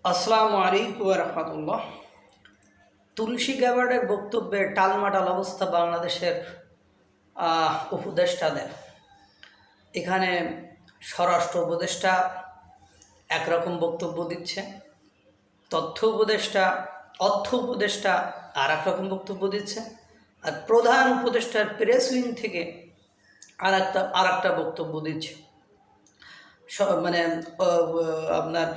আসসালামু আলাইকুম ওয়া রাহমাতুল্লাহ। তুলসী গ্যাবার্ডের বক্তব্যে টালমাটাল অবস্থা বাংলাদেশের উপদেষ্টাদের। এখানে স্বরাষ্ট্র উপদেষ্টা একরকম বক্তব্য দিচ্ছে, তথ্য উপদেষ্টা অর্থ উপদেষ্টা আর এক রকম বক্তব্য দিচ্ছে, আর প্রধান উপদেষ্টার প্রেস উইং থেকে আর একটা বক্তব্য দিচ্ছে। মানে আপনার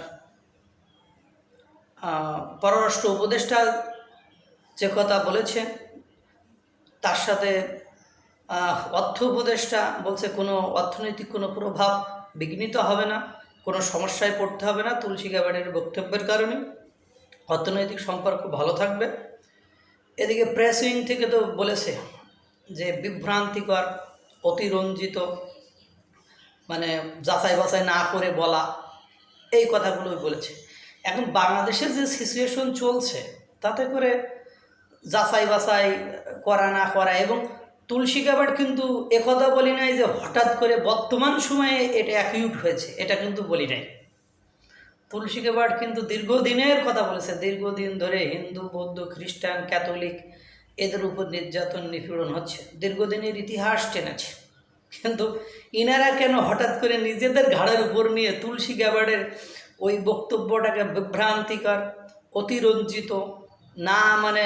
পররাষ্ট্র উপদেষ্টা যে কথা বলেছে তার সাথে অর্থ উপদেষ্টা বলছে কোনো অর্থনৈতিক কোনো প্রভাব বিঘ্নিত হবে না, কোনো সমস্যায় পড়তে হবে না তুলসী গ্যাবার্ডের বক্তব্যের কারণে, অর্থনৈতিক সম্পর্ক ভালো থাকবে। এদিকে প্রেস উইং থেকে তো বলেছে যে বিভ্রান্তিকর, অতিরঞ্জিত, মানে যাচাই বাছাই না করে বলা, এই কথাগুলোই বলেছে। এখন বাংলাদেশের যে সিচুয়েশন চলছে তাতে করে যাচাই বাছাই করা না করা, এবং তুলসী গ্যাবার্ড কিন্তু একথা বলি নাই যে হঠাৎ করে বর্তমান সময়ে এটা অ্যাকিউট হয়েছে, এটা কিন্তু বলি নাই। তুলসী গ্যাবার্ড কিন্তু দীর্ঘদিনের কথা বলেছে, দীর্ঘদিন ধরে হিন্দু, বৌদ্ধ, খ্রিস্টান, ক্যাথলিক এদের উপর নির্যাতন নিপীড়ন হচ্ছে, দীর্ঘদিনের ইতিহাস টেনেছে। কিন্তু ইনারা কেন হঠাৎ করে নিজেদের ঘাড়ের উপর নিয়ে তুলসী গ্যাবার্ডের ওই বক্তব্যটাকে বিভ্রান্তিকর, অতিরঞ্জিত, না মানে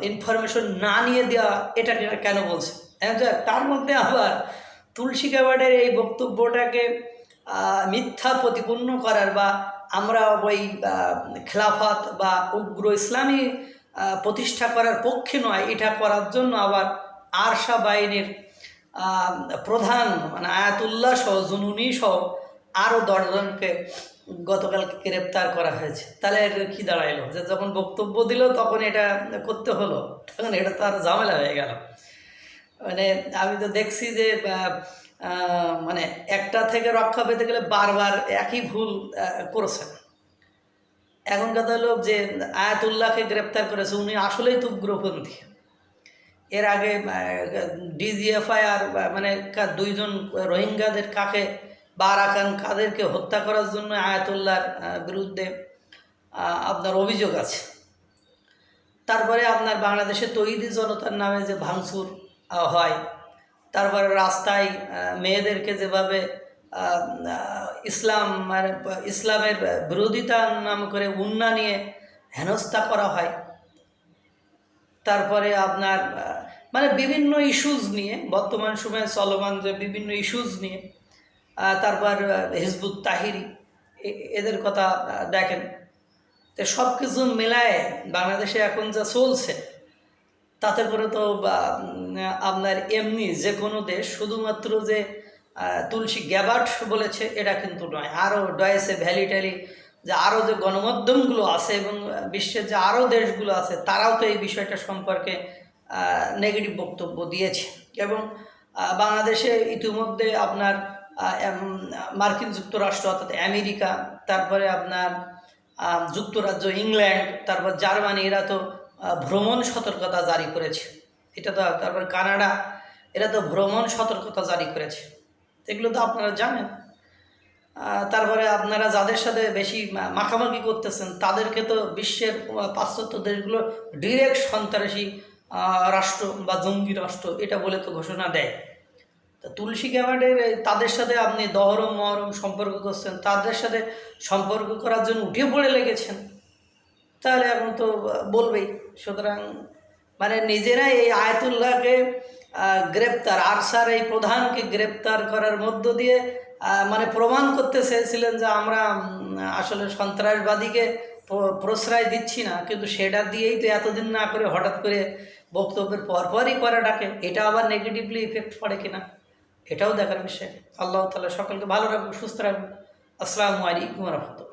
ইনফরমেশন না নিয়ে দেওয়া, এটা কেন বলছে? তার মধ্যে আবার তুলসী গ্যাবার্ডের এই বক্তব্যটাকে মিথ্যা প্রতিপন্ন করার বা আমরা ওই খেলাফত বা উগ্র ইসলামী প্রতিষ্ঠা করার পক্ষে নয়, এটা করার জন্য আবার আরশা বাহিনীর প্রধান মানে আয়াতুল্লাহ সহ, জুনুনি সহ আরও 10 জনকে গতকালকে গ্রেপ্তার করা হয়েছে। তাহলে এর কী দাঁড়াইলো? যে যখন বক্তব্য দিল তখন এটা করতে হলো, তখন এটা তো আর ঝামেলা হয়ে গেল। মানে আমি তো দেখছি যে মানে একটা থেকে রক্ষা পেতে গেলে বারবার একই ভুল করেছে। এখন কথা হলো যে আয়াতুল্লাহকে গ্রেপ্তার করেছে, উনি আসলেই তো উগ্রপন্থী। এর আগে ডিজিএফআই আর মানে 2 জন রোহিঙ্গাদের কাকে বা আরাকান কাদেরকে হত্যা করার জন্য আয়াতুল্লাহর বিরুদ্ধে আপনার অভিযোগ আছে। তারপরে আপনার বাংলাদেশে তৌহিদি জনতার নামে যে ভাঙচুর হয়, তারপরে রাস্তায় মেয়েদেরকে যেভাবে ইসলাম মানে ইসলামের বিরোধিতার নাম করে উন্না নিয়ে হেনস্থা করা হয়, তারপরে আপনার মানে বিভিন্ন ইস্যুজ নিয়ে বর্তমান সময়ে চলমান যে বিভিন্ন ইস্যুজ নিয়ে, তারপর হিজবুত তাহরির এদের কথা দেখেন। তো সব কিছু মেলায় বাংলাদেশে এখন যা চলছে তাতে করে তো আপনার এমনি যে কোনো দেশ শুধুমাত্র যে তুলসী গ্যাবার্ড বলেছে এটা কিন্তু নয়, আরও ডয়েসে ভ্যালি ট্যালি যে আরও যে গণমাধ্যমগুলো আছে এবং বিশ্বের যে আরও দেশগুলো আছে তারাও তো এই বিষয়টা সম্পর্কে নেগেটিভ বক্তব্য দিয়েছে। এবং বাংলাদেশে ইতিমধ্যে আপনার মার্কিন যুক্তরাষ্ট্র অর্থাৎ আমেরিকা, তারপরে আপনার যুক্তরাজ্য, ইংল্যান্ড, তারপর জার্মানি, এরা তো ভ্রমণ সতর্কতা জারি করেছে। এটা তো তারপর কানাডা, এরা তো ভ্রমণ সতর্কতা জারি করেছে, এগুলো তো আপনারা জানেন। তারপরে আপনারা যাদের সাথে বেশি মাখামাখি করতেছেন তাদেরকে তো বিশ্বের পাশ্চাত্য দেশগুলো ডিরেক্ট সন্ত্রাসী রাষ্ট্র বা জঙ্গি রাষ্ট্র এটা বলে তো ঘোষণা দেয়। তা তুলসী গ্যাবার্ডের তাদের সাথে আপনি দহরম মহরম সম্পর্ক করছেন, তাদের সাথে সম্পর্ক করার জন্য উঠে পড়ে লেগেছেন, তাহলে এখন তো বলবেই। সুতরাং মানে নিজেরাই এই আয়াতুল্লাহকে গ্রেপ্তার, আরশার এই প্রধানকে গ্রেপ্তার করার মধ্য দিয়ে মানে প্রমাণ করতে চেয়েছিলেন যে আমরা আসলে সন্ত্রাসবাদীকে প্রশ্রয় দিচ্ছি না, কিন্তু সেটা দিয়েই তো এতদিন না করে হঠাৎ করে বক্তব্যের পরপরই করাটাকে, এটা আবার নেগেটিভলি ইফেক্ট পড়ে কিনা এটাও দেখার বিষয়। আল্লাহ তাআলা সকলকে ভালো রাখুন, সুস্থ রাখুন। আসসালামু আলাইকুম ওয়া রাহমাতুল্লাহ।